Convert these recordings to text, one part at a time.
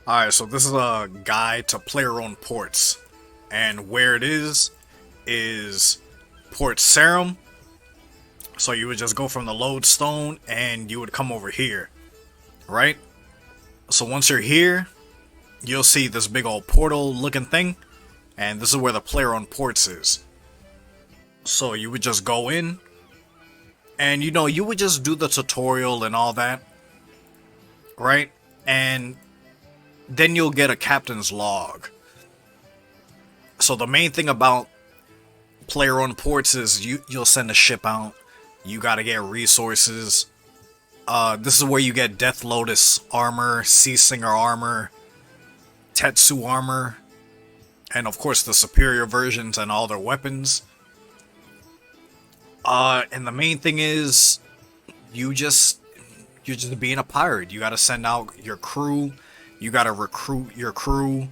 Alright, so this is a guide to player-owned ports. And where it is Port Serum. So you would just go from the lodestone and you would come over here, right? So once you're here, you'll see this big old portal looking thing. And this is where the player-owned ports is. So you would just go in. And you would just do the tutorial and all that. Right? And then you'll get a captain's log. So the main thing about player-owned ports is you'll send a ship out. You gotta get resources. This is where you get Death Lotus armor, Sea Singer armor, Tetsu armor, and of course the superior versions and all their weapons. And the main thing is you're just being a pirate. You gotta send out your crew. You gotta recruit your crew.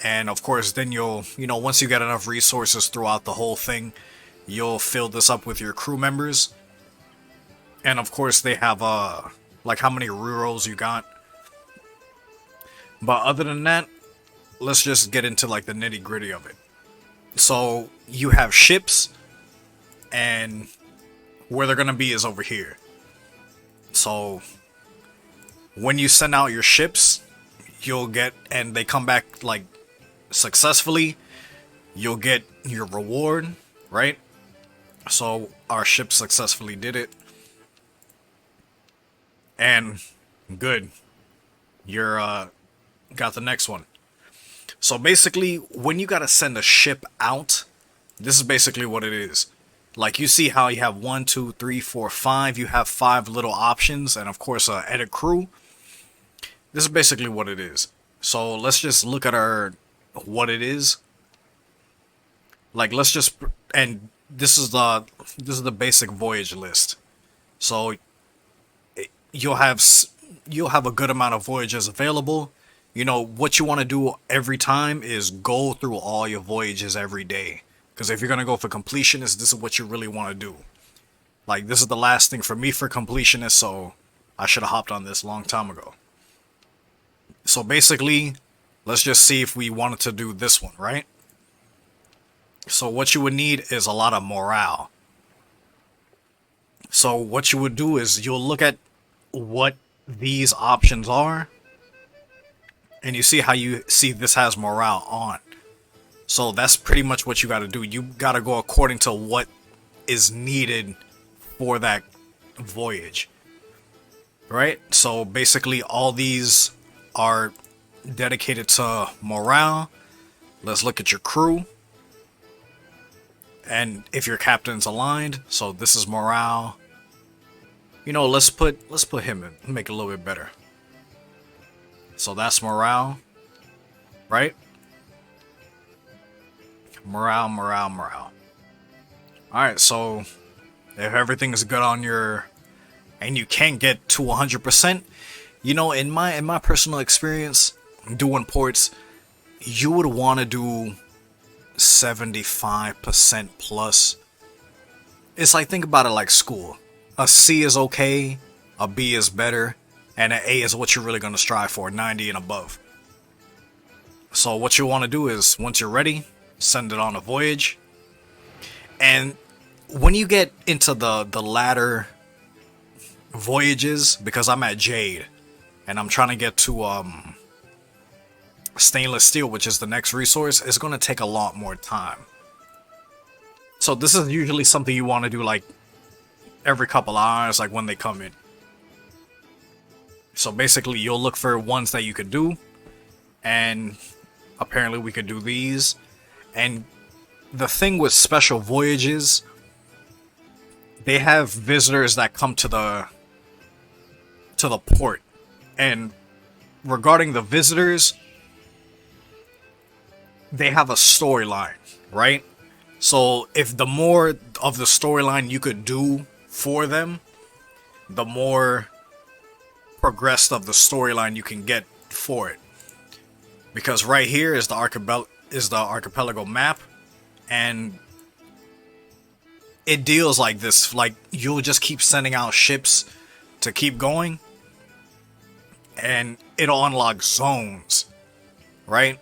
And of course, then once you get enough resources throughout the whole thing, you'll fill this up with your crew members. And of course, they have, like how many rerolls you got. But other than that, let's just get into like the nitty gritty of it. So, you have ships, and where they're gonna be is over here. So, when you send out your ships, you'll get, and they come back like successfully, you'll get your reward, right? So our ship successfully did it, and good, you're got the next one. So basically, when you gotta send a ship out, this is basically what it is. Like, you see how you have 1, 2, 3, 4, 5. You have 5 little options, and of course edit crew. This is basically what it is. So let's just look at what it is. Like, let's just, and this is the basic voyage list. So you'll have a good amount of voyages available. What you want to do every time is go through all your voyages every day. Because if you're gonna go for completionist, this is what you really want to do. Like, this is the last thing for me for completionist, so I should have hopped on this a long time ago. So basically, let's just see if we wanted to do this one, right? So what you would need is a lot of morale. So what you would do is you'll look at what these options are, and you see how you see this has morale on. So that's pretty much what you got to do. You got to go according to what is needed for that voyage, right? So basically all these are dedicated to morale. Let's look at your crew. And if your captain's aligned, so this is morale. Let's put him in, make it a little bit better. So that's morale, right? Morale. Alright, so if everything is good on your, and you can't get to 100%, in my personal experience doing ports, you would want to do 75% plus. It's like, think about it like school. A C is okay, a B is better, and an A is what you're really going to strive for, 90 and above. So what you want to do is, once you're ready, send it on a voyage. And when you get into the latter voyages, because I'm at Jade, and I'm trying to get to stainless steel, which is the next resource, it's going to take a lot more time. So this is usually something you want to do like every couple hours, like when they come in. So basically you'll look for ones that you could do, and apparently we could do these. And the thing with special voyages, they have visitors that come to the port. And regarding the visitors, they have a storyline, right? So if the more of the storyline you could do for them, the more progressed of the storyline you can get for it. Because right here is the archipelago map, and it deals like this. Like, you'll just keep sending out ships to keep going, and it'll unlock zones, right?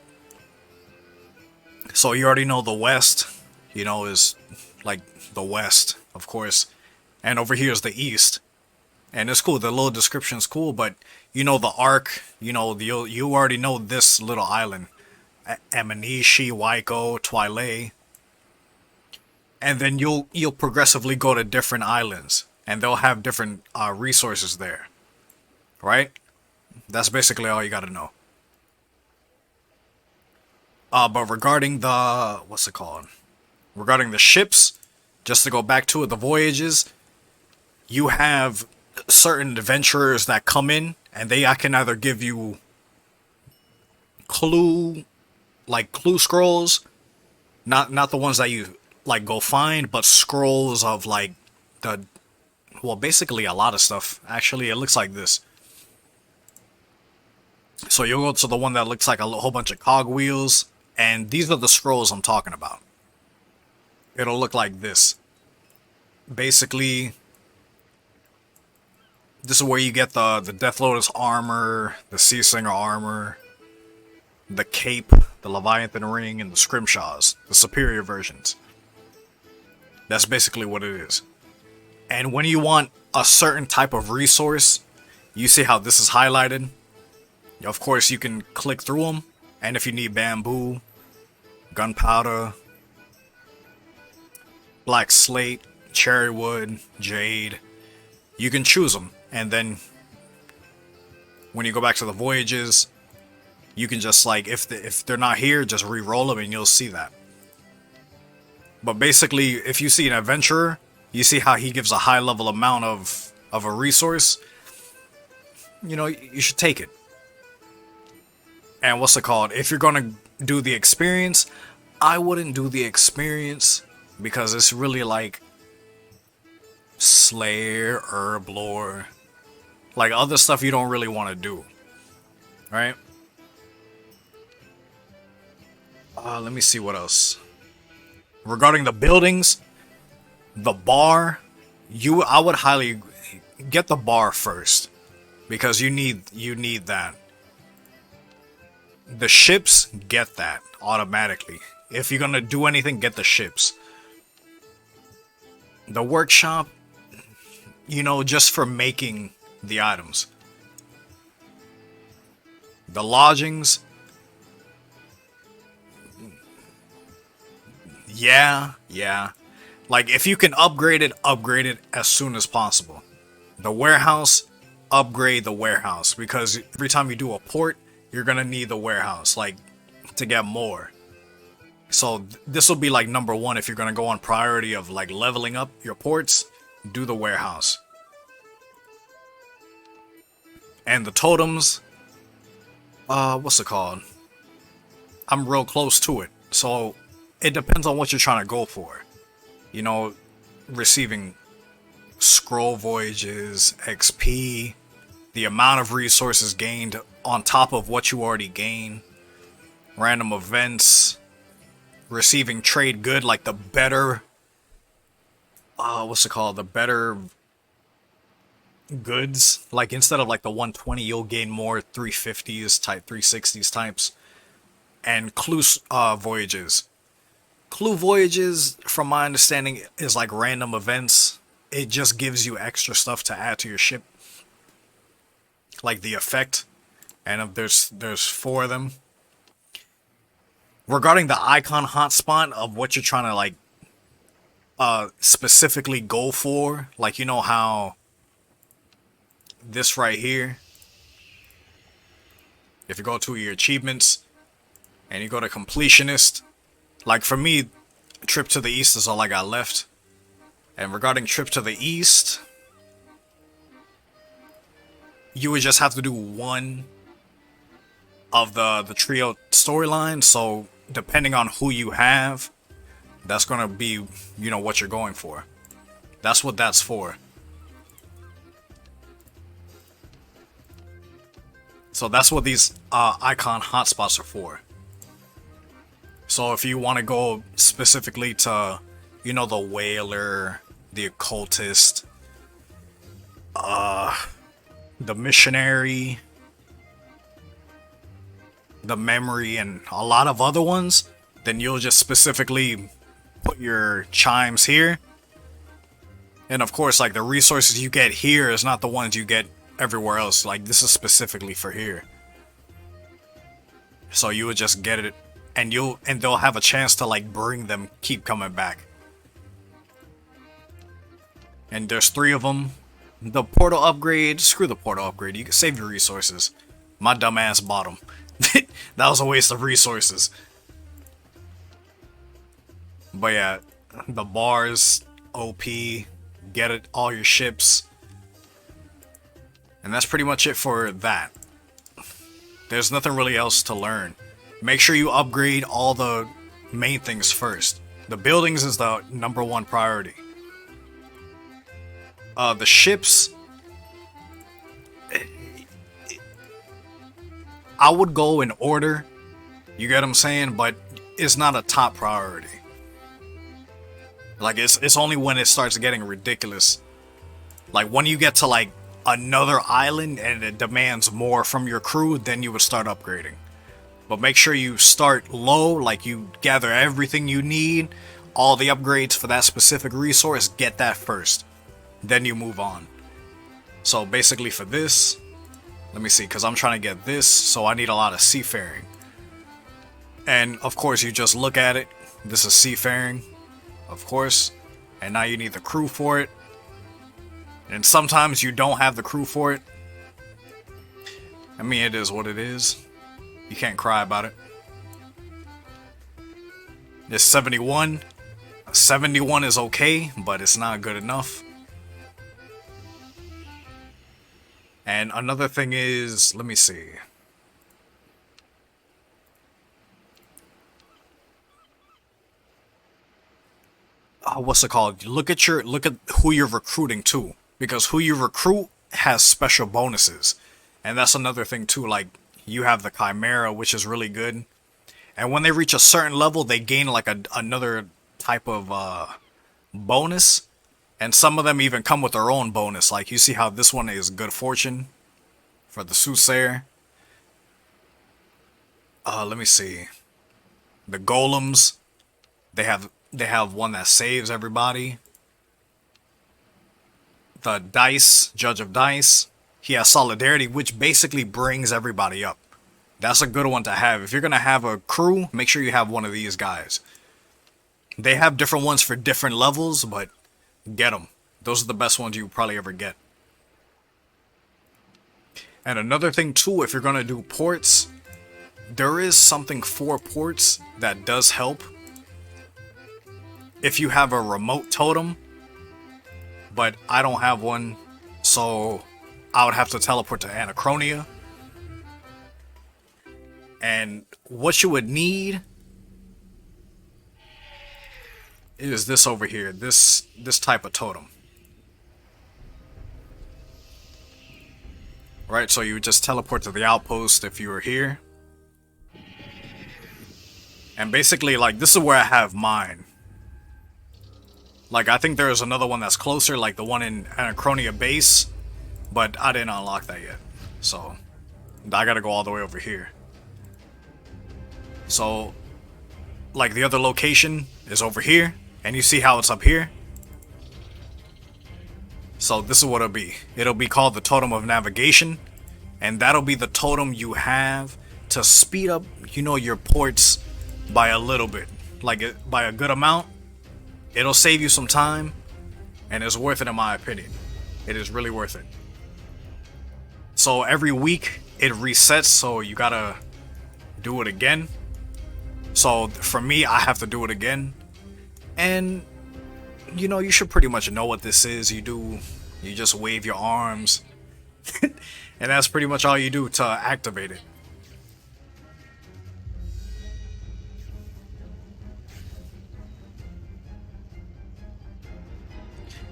So you already know the west, is like the west, of course, and over here is the east. And it's cool. The little description's cool, but the arc. You already know this little island, Amanishi, Waiko, Twile, and then you'll progressively go to different islands, and they'll have different resources there, right? That's basically all you got to know. But regarding the what's it called? Regarding the ships, just to go back to it, the voyages, you have certain adventurers that come in, and I can either give you clue scrolls, not the ones that you like go find, but scrolls of like the basically a lot of stuff. Actually, it looks like this. So you'll go to the one that looks like a whole bunch of cogwheels, and these are the scrolls I'm talking about. It'll look like this. Basically, this is where you get the Death Lotus armor, the Sea Singer armor, the cape, the Leviathan ring, and the Scrimshaws, the superior versions. That's basically what it is. And when you want a certain type of resource, you see how this is highlighted? Of course, you can click through them, and if you need bamboo, gunpowder, black slate, cherry wood, jade, you can choose them. And then when you go back to the voyages, you can just like, if they're not here, just re-roll them and you'll see that. But basically, if you see an adventurer, you see how he gives a high level amount of a resource, you should take it. And what's it called? If you're gonna do the experience, I wouldn't do the experience because it's really like Slayer, Herblore, like other stuff you don't really want to do, right? Let me see what else. Regarding the buildings, the bar, I would highly get the bar first because you need that. The ships, get that automatically. If you're gonna do anything, get the ships. The workshop, just for making the items. The lodgings, yeah. Like, if you can upgrade it as soon as possible. The warehouse, upgrade the warehouse, because every time you do a port, you're gonna need the warehouse, like, to get more. So this will be like number one if you're gonna go on priority of like leveling up your ports, do the warehouse. And the totems, what's it called? I'm real close to it, so it depends on what you're trying to go for. Receiving scroll voyages, XP, the amount of resources gained on top of what you already gain, random events, receiving trade good, like the better, the better goods. Like, instead of like the 120, you'll gain more 350s type, 360s types, and clue voyages. Clue voyages, from my understanding, is like random events. It just gives you extra stuff to add to your ship, like the effect. And there's 4 of them. Regarding the icon hotspot of what you're trying to like specifically go for, like, how this right here, if you go to your achievements and you go to completionist, like for me, trip to the east is all I got left. And regarding trip to the east, you would just have to do one of the trio storyline. So depending on who you have, that's gonna be, what you're going for. That's what that's for. So that's what these icon hotspots are for. So if you want to go specifically to, the whaler, the occultist, the missionary, the memory, and a lot of other ones, then you'll just specifically put your chimes here. And of course, like the resources you get here is not the ones you get everywhere else. Like this is specifically for here. So you would just get it, and they'll have a chance to like bring them, keep coming back. And there's 3 of them. The portal upgrade, screw the portal upgrade. You can save your resources. My dumbass bought them. That was a waste of resources. But yeah, the bars, OP, get it, all your ships. And that's pretty much it for that. There's nothing really else to learn. Make sure you upgrade all the main things first. The buildings is the #1 priority. The ships, I would go in order, you get what I'm saying, but it's not a top priority. Like it's only when it starts getting ridiculous. Like when you get to like another island and it demands more from your crew, then you would start upgrading. But make sure you start low, like you gather everything you need, all the upgrades for that specific resource, get that first. Then you move on. So basically for this, let me see, because I'm trying to get this, so I need a lot of seafaring. And of course you just look at it, this is seafaring, of course, and now you need the crew for it. And sometimes you don't have the crew for it. I mean, it is what it is. You can't cry about it. It's 71. 71 is okay, but it's not good enough. And another thing is, let me see. What's it called? Look at who you're recruiting to, because who you recruit has special bonuses. And that's another thing too, like you have the Chimera, which is really good. And when they reach a certain level, they gain like another type of bonus. And some of them even come with their own bonus. Like you see how this one is good fortune for the soothsayer. Let me see. The golems, they have one that saves everybody. The dice, judge of dice, he has solidarity, which basically brings everybody up. That's a good one to have. If you're gonna have a crew, make sure you have one of these guys. They have different ones for different levels, but get them. Those are the best ones you probably ever get. And another thing too, if you're gonna do ports, there is something for ports that does help. If you have a remote totem, but I don't have one, so I would have to teleport to Anachronia. And what you would need is this over here, this type of totem. Right, so you would just teleport to the outpost if you were here. And basically, like, this is where I have mine. Like, I think there's another one that's closer, like the one in Anachronia base, but I didn't unlock that yet. So, I gotta go all the way over here. So, like, the other location is over here, and you see how it's up here? So this is what it'll be. It'll be called the Totem of Navigation, and that'll be the totem you have to speed up, you know, your ports by a little bit, like by a good amount. It'll save you some time, and it's worth it in my opinion. It is really worth it. So every week it resets, so you gotta do it again. So for me, I have to do it again, and you know, you should pretty much know what this is. You just wave your arms, and that's pretty much all you do to activate it.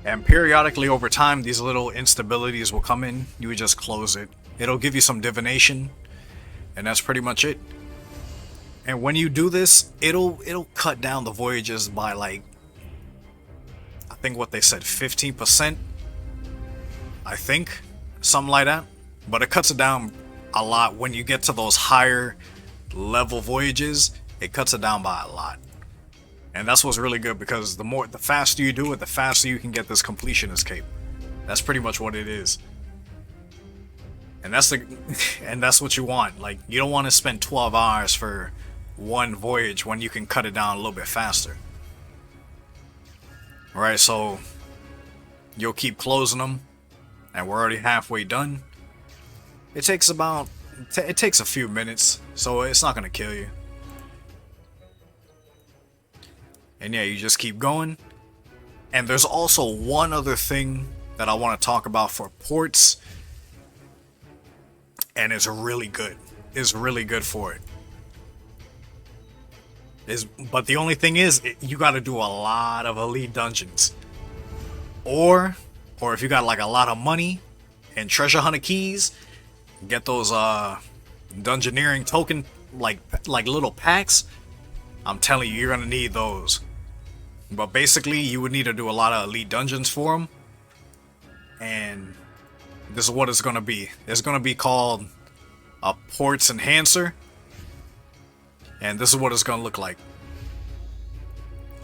And periodically over time, these little instabilities will come in. You would just close it. It'll give you some divination, and that's pretty much it. And when you do this, it'll cut down the voyages by, like, I think what they said, 15%. I think something like that. But it cuts it down a lot when you get to those higher, level voyages, it cuts it down by a lot. And that's what's really good, because the faster you do it, the faster you can get this completionist cape. That's pretty much what it is. And that's what you want. Like, you don't want to spend 12 hours for one voyage when you can cut it down a little bit faster. Alright, so you'll keep closing them, and we're already halfway done. It takes a few minutes, so it's not gonna kill you. And yeah, you just keep going. And there's also one other thing that I want to talk about for ports, and it's really good. It's really good for it. But the only thing is, you got to do a lot of elite dungeons, or if you got like a lot of money and treasure hunter keys, get those dungeoneering token like little packs. I'm telling you, you're gonna need those. But basically, you would need to do a lot of elite dungeons for them. And this is what it's going to be. It's going to be called a Ports Enhancer. And this is what it's going to look like.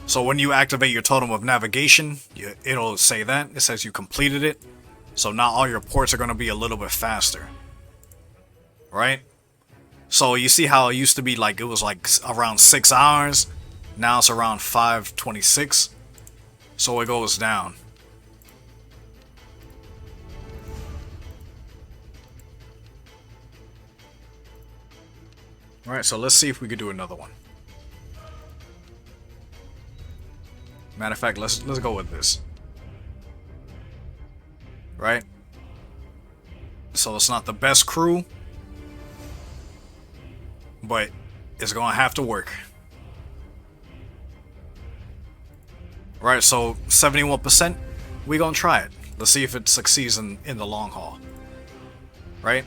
So when you activate your Totem of Navigation, it'll say that. It says you completed it. So now all your ports are going to be a little bit faster. Right? So you see how it used to be like, it was like around 6 hours. Now it's around 5:26, so it goes down. Alright, so let's see if we could do another one. Matter of fact, let's go with this. Right? So it's not the best crew, but it's gonna have to work. Right, so 71%, we gonna try it. Let's see if it succeeds in the long haul. Right?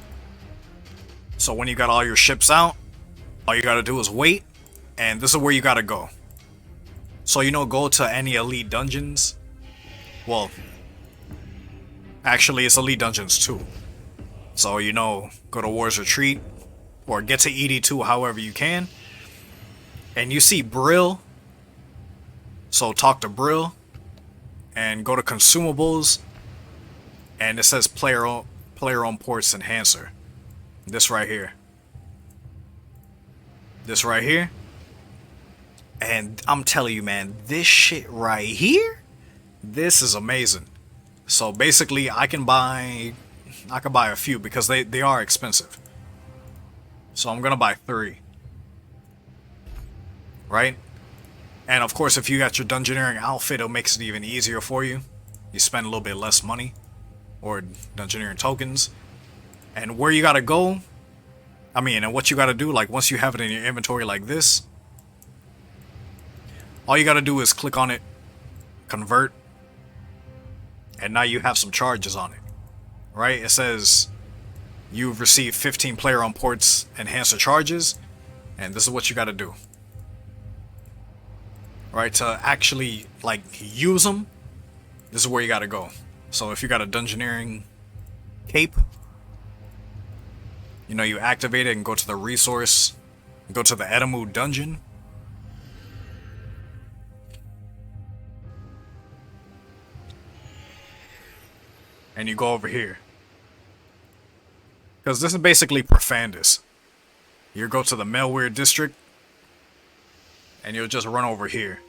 So when you got all your ships out, all you gotta do is wait, and this is where you gotta go. So go to any elite dungeons. Well, actually it's elite dungeons too. So go to War's Retreat, or get to ED2 however you can. And you see Brill. So talk to Brill, and go to consumables, and it says player on ports enhancer. This right here. This right here. And I'm telling you, man, this shit right here, this is amazing. So basically, I can buy a few because they are expensive. So I'm gonna buy 3. Right? And of course, if you got your dungeoneering outfit, it makes it even easier for you. You spend a little bit less money, or dungeoneering tokens. And where you gotta go, and what you gotta do, like once you have it in your inventory like this, all you gotta do is click on it, convert, and now you have some charges on it. Right? It says you've received 15 player on ports enhancer charges, and this is what you gotta do. Right, to actually use them, this is where you gotta go. So if you got a dungeoneering cape, you activate it and go to the resource, go to the Edamu dungeon. And you go over here. Because this is basically Profandus. You go to the Malware district, and you'll just run over here.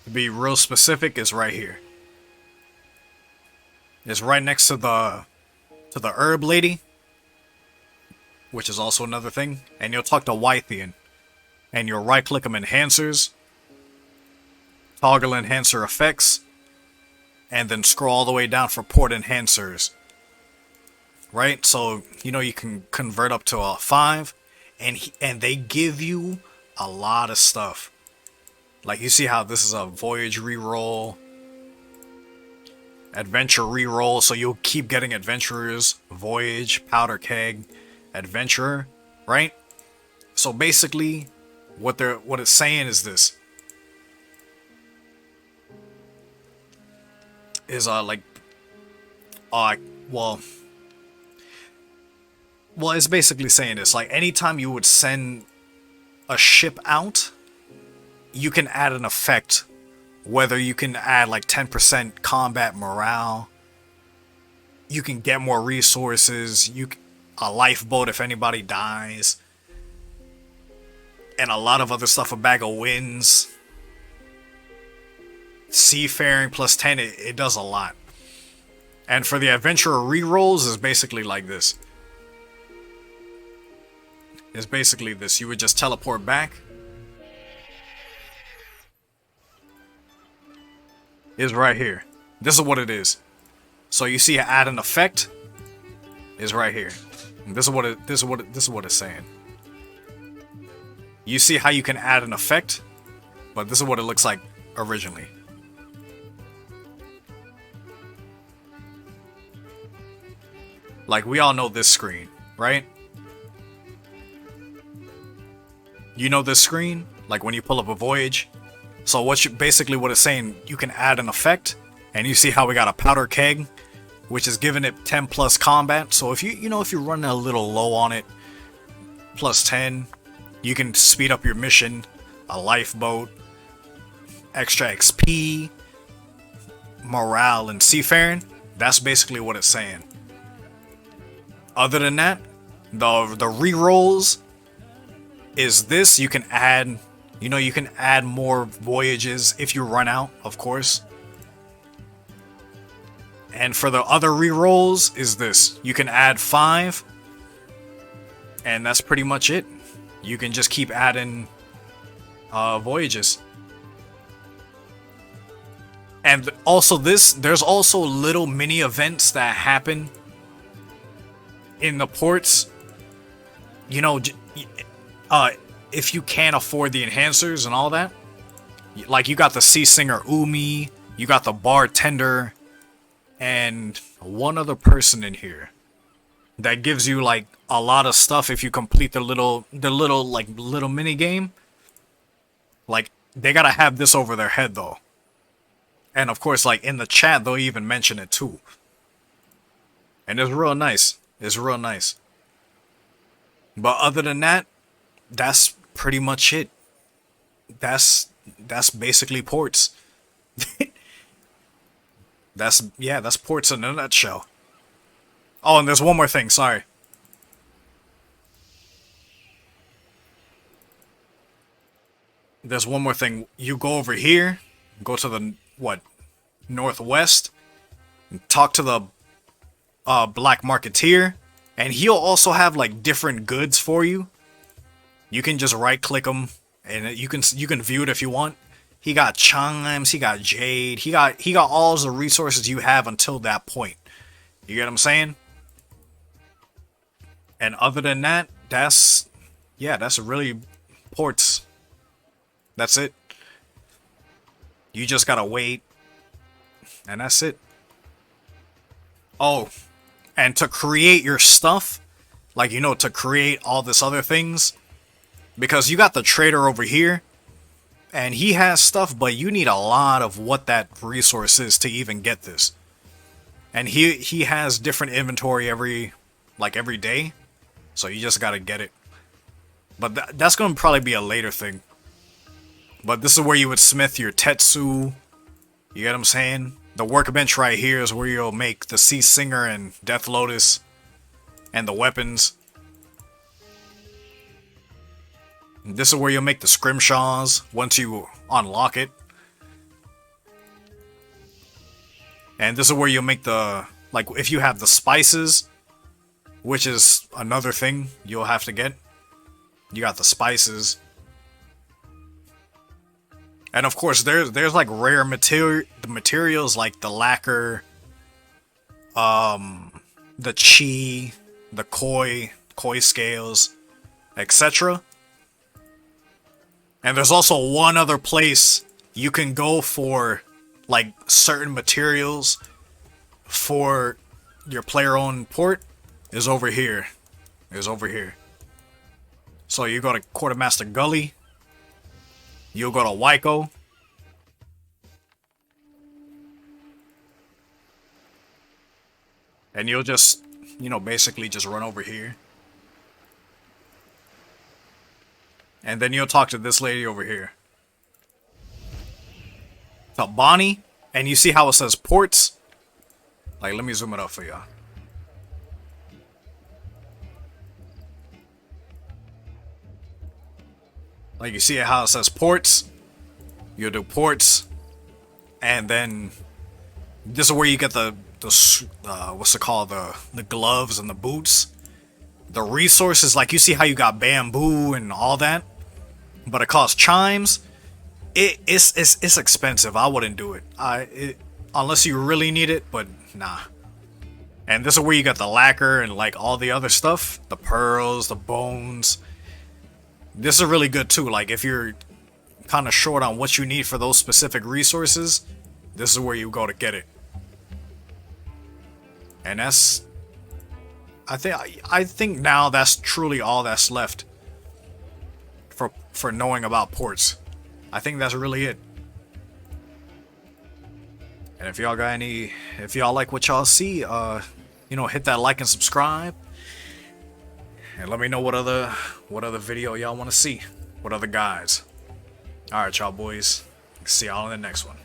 To be real specific, it's right here. It's right next to the herb lady, which is also another thing. And you'll talk to Wythian, and you'll right click them enhancers, toggle enhancer effects, and then scroll all the way down for port enhancers. Right? So you can convert up to a 5, and they give you a lot of stuff. Like, you see how this is a Voyage reroll, Adventure reroll, so you'll keep getting Adventurers, Voyage, Powder Keg, Adventurer, right? So basically, what it's saying is this. Is well, Well, it's basically saying this. Like, anytime you would send a ship out, you can add an effect. Whether you can add like 10% combat morale, you can get more resources, a lifeboat if anybody dies, and a lot of other stuff, a bag of winds. Seafaring plus 10, it does a lot. And for the adventurer rerolls, is basically like this. It's basically this. You would just teleport back. Is right here. This is what it is. So you see, add an effect is right here. And this is what it's saying. You see how you can add an effect, but this is what it looks like originally. Like, we all know this screen, right? You know this screen? Like when you pull up a Voyage. So basically what it's saying, you can add an effect, and you see how we got a powder keg, which is giving it 10 plus combat. So if if you're running a little low on it, plus 10, you can speed up your mission, a lifeboat, extra XP, morale, and seafaring. That's basically what it's saying. Other than that, the rerolls is this. You can add, you can add more voyages if you run out, of course. And for the other rerolls is this. You can add 5, and that's pretty much it. You can just keep adding voyages. And also there's also little mini events that happen in the ports. If you can't afford the enhancers and all that, like you got the sea singer Umi, you got the bartender, and one other person in here that gives you like a lot of stuff if you complete the little mini game. Like, they gotta have this over their head though. And of course, like in the chat, they'll even mention it too. And it's real nice. It's real nice. But other than that, that's pretty much it. That's basically ports. That's ports in a nutshell. Oh, and there's one more thing, sorry. There's one more thing. You go over here, go to the, northwest, and talk to the black marketeer, and he'll also have like different goods for you. You can just right click them, and you can view it if you want. He got chimes, he got jade, he got all the resources you have until that point. You get what I'm saying? And other than that, that's really ports. That's it. You just gotta wait, and that's it. Oh, and to create your stuff, like, to create all this other things, because you got the trader over here, and he has stuff, but you need a lot of what that resource is to even get this. And he has different inventory every day, so you just gotta get it. But that's gonna probably be a later thing. But this is where you would smith your Tetsu. You get what I'm saying? The workbench right here is where you'll make the Sea Singer and Death Lotus and the weapons. And this is where you'll make the scrimshaws once you unlock it. And this is where you'll make the, if you have the spices, which is another thing you'll have to get. You got the spices. And of course, there's like rare materials like the lacquer, the chi, the koi scales, etc. And there's also one other place you can go for like certain materials for your player-owned port is over here. So you go to Quartermaster Gully. You'll go to Waiko. And you'll just, basically just run over here. And then you'll talk to this lady over here. So Bonnie, and you see how it says ports? Like, let me zoom it up for y'all. Like, you see how it says ports? You'll do ports. And then this is where you get the what's it called? The gloves and the boots. The resources, like you see how you got bamboo and all that, but it costs chimes. It's expensive. I wouldn't do it. Unless you really need it, but nah. And this is where you got the lacquer and like all the other stuff, the pearls, the bones. This is really good too. Like if you're kind of short on what you need for those specific resources, this is where you go to get it. And that's, I think now that's truly all that's left for knowing about ports. I think that's really it. And if y'all got any, if y'all like what y'all see, you know, hit that like and subscribe. And let me know what other video y'all want to see. What other guys. Alright, y'all boys. See y'all in the next one.